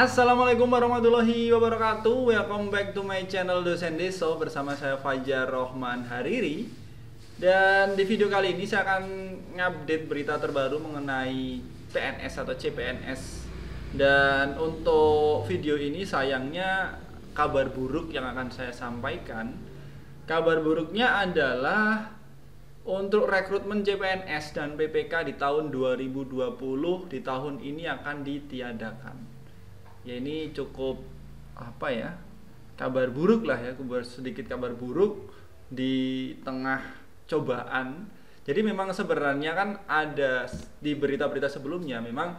Assalamualaikum warahmatullahi wabarakatuh. Welcome back to my channel Dosen Deso bersama saya Fajar Rohman Hariri. Dan di video kali ini saya akan ngupdate berita terbaru mengenai PNS atau CPNS. Dan untuk video ini sayangnya kabar buruk yang akan saya sampaikan. Kabar buruknya adalah untuk rekrutmen CPNS dan PPK di tahun 2020 di tahun ini akan ditiadakan. Ya ini cukup kabar buruk lah ya, sedikit kabar buruk di tengah cobaan. Jadi memang sebenarnya kan ada di berita-berita sebelumnya memang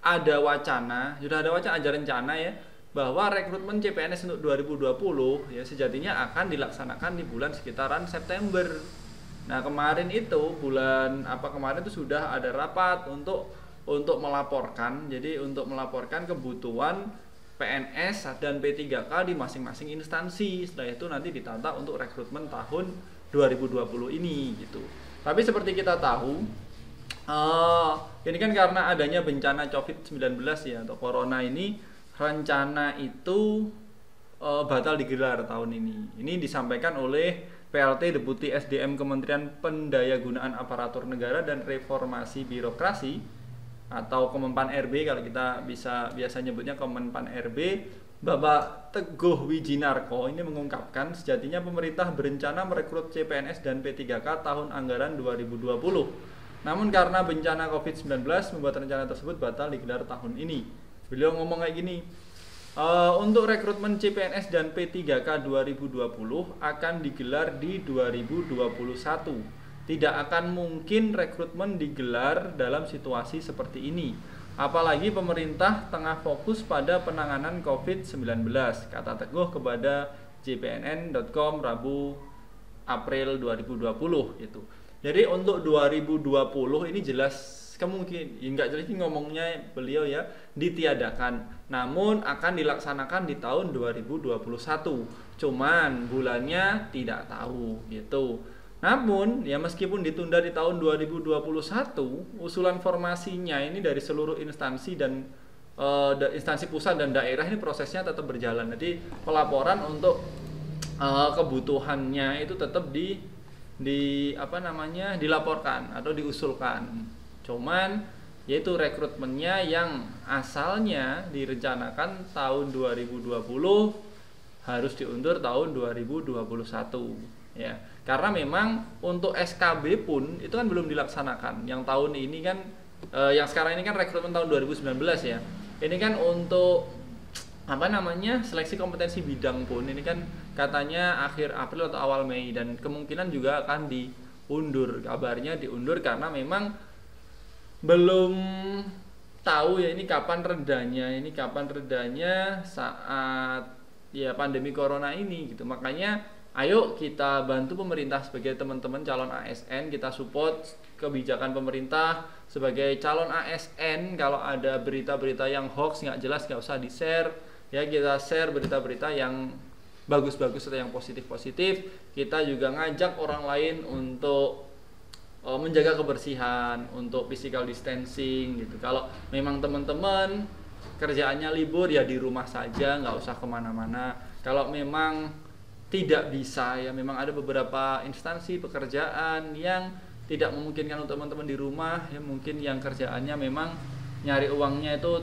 ada wacana, ada rencana ya bahwa rekrutmen CPNS untuk 2020 ya sejatinya akan dilaksanakan di bulan sekitaran September. Nah kemarin itu sudah ada rapat untuk melaporkan, jadi untuk melaporkan kebutuhan PNS dan P3K di masing-masing instansi. Setelah itu nanti ditata untuk rekrutmen tahun 2020 ini gitu. Tapi seperti kita tahu, ini kan karena adanya bencana COVID-19 ya atau Corona ini, rencana itu batal digelar tahun ini. Ini disampaikan oleh PLT Deputi SDM Kementerian Pendayagunaan Aparatur Negara dan Reformasi Birokrasi atau Kemenpan RB, kalau kita biasa nyebutnya Kemenpan RB, Bapak Teguh Wijinarko ini mengungkapkan sejatinya pemerintah berencana merekrut CPNS dan P3K tahun anggaran 2020. Namun karena bencana COVID-19 membuat rencana tersebut batal digelar tahun ini. Beliau ngomong kayak gini, untuk rekrutmen CPNS dan P3K 2020 akan digelar di 2021. Tidak akan mungkin rekrutmen digelar dalam situasi seperti ini. Apalagi pemerintah tengah fokus pada penanganan COVID-19, kata Teguh kepada jpnn.com Rabu April 2020 itu. Jadi untuk 2020 ini jelas enggak jelas ini ngomongnya beliau ya, ditiadakan. Namun akan dilaksanakan di tahun 2021. Cuman bulannya tidak tahu gitu. Namun ya meskipun ditunda di tahun 2021, usulan formasinya ini dari seluruh instansi dan instansi pusat dan daerah ini prosesnya tetap berjalan. Jadi pelaporan untuk kebutuhannya itu tetap dilaporkan atau diusulkan. Cuman yaitu rekrutmennya yang asalnya direncanakan tahun 2020 harus diundur tahun 2021 ya. Karena memang untuk SKB pun itu kan belum dilaksanakan. Yang tahun ini kan yang sekarang ini kan rekrutmen tahun 2019 ya. Ini kan untuk seleksi kompetensi bidang pun ini kan katanya akhir April atau awal Mei, dan kemungkinan juga akan diundur. Kabarnya diundur karena memang belum tahu ya ini kapan redanya saat ya pandemi corona ini gitu. Makanya ayo kita bantu pemerintah sebagai teman-teman calon ASN, kita support kebijakan pemerintah sebagai calon ASN. Kalau ada berita-berita yang hoax nggak jelas nggak usah di-share ya, kita share berita-berita yang bagus-bagus atau yang positif-positif. Kita juga ngajak orang lain untuk menjaga kebersihan, untuk physical distancing gitu. Kalau memang teman-teman kerjaannya libur ya di rumah saja, nggak usah kemana-mana. Kalau memang tidak bisa ya, memang ada beberapa instansi pekerjaan yang tidak memungkinkan untuk teman-teman di rumah ya, mungkin yang kerjaannya memang nyari uangnya itu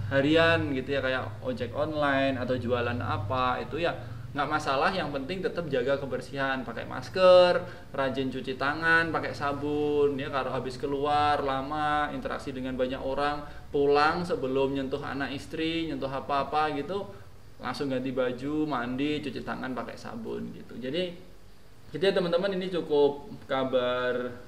harian gitu ya, kayak ojek online atau jualan apa, itu ya nggak masalah, yang penting tetap jaga kebersihan, pakai masker, rajin cuci tangan, pakai sabun ya. Kalau habis keluar lama interaksi dengan banyak orang, pulang sebelum nyentuh anak istri, nyentuh apa-apa gitu, langsung ganti baju, mandi, cuci tangan pakai sabun gitu. Jadi teman-teman, ini cukup kabar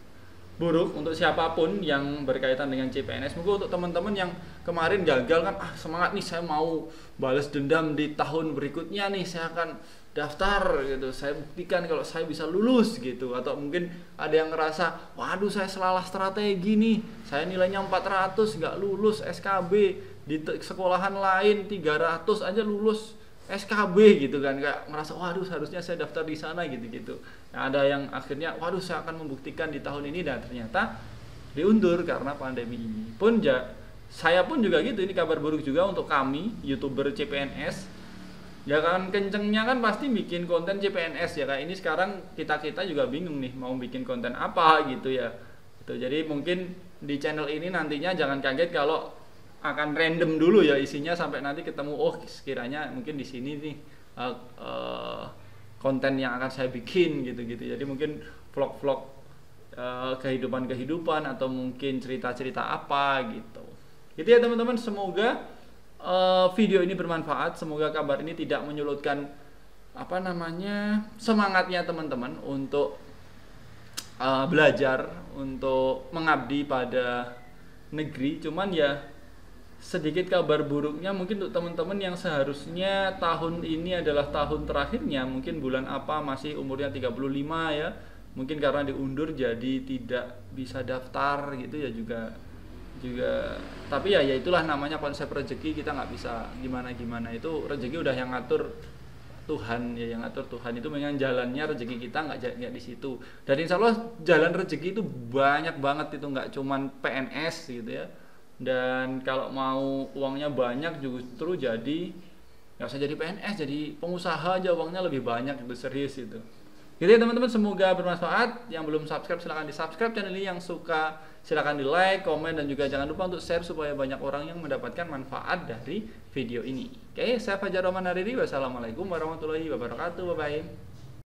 buruk untuk siapapun yang berkaitan dengan CPNS. Mungkin untuk teman-teman yang kemarin gagal kan, semangat nih, saya mau balas dendam di tahun berikutnya nih, saya akan daftar gitu, saya buktikan kalau saya bisa lulus gitu. Atau mungkin ada yang ngerasa, waduh saya salah strategi nih, saya nilainya 400 nggak lulus SKB, di sekolahan lain 300 aja lulus SKB gitu kan, kayak ngerasa waduh seharusnya saya daftar di sana gitu. Nah, ada yang akhirnya waduh saya akan membuktikan di tahun ini, dan ternyata diundur karena pandemi ini. Pun saya pun juga gitu, ini kabar buruk juga untuk kami YouTuber CPNS. Ya kan kencengnya kan pasti bikin konten CPNS ya, kayak ini sekarang kita juga bingung nih mau bikin konten apa gitu ya. Gitu. Jadi mungkin di channel ini nantinya jangan kaget kalau akan random dulu ya isinya sampai nanti ketemu sekiranya mungkin di sini nih konten yang akan saya bikin gitu-gitu. Jadi mungkin vlog-vlog kehidupan atau mungkin cerita-cerita apa gitu. Gitu ya teman-teman, semoga video ini bermanfaat. Semoga kabar ini tidak menyulutkan semangatnya teman-teman untuk belajar, untuk mengabdi pada negeri. Cuman ya sedikit kabar buruknya mungkin untuk teman-teman yang seharusnya tahun ini adalah tahun terakhirnya, mungkin bulan apa masih umurnya 35 ya, mungkin karena diundur jadi tidak bisa daftar gitu ya, juga tapi ya itulah namanya konsep rezeki, kita nggak bisa gimana itu rezeki udah yang ngatur Tuhan ya, yang ngatur Tuhan itu memang jalannya rezeki kita nggak di situ. Dan insya Allah jalan rezeki itu banyak banget, itu nggak cuman PNS gitu ya. Dan kalau mau uangnya banyak justru nggak usah jadi PNS, jadi pengusaha aja uangnya lebih banyak, itu serius itu. Gitu ya teman-teman, semoga bermanfaat. Yang belum subscribe silahkan di subscribe channel ini, yang suka silahkan di like, komen, dan juga jangan lupa untuk share supaya banyak orang yang mendapatkan manfaat dari video ini. Oke, saya Fajar Rahman Hariri, wassalamualaikum warahmatullahi wabarakatuh, bye bye.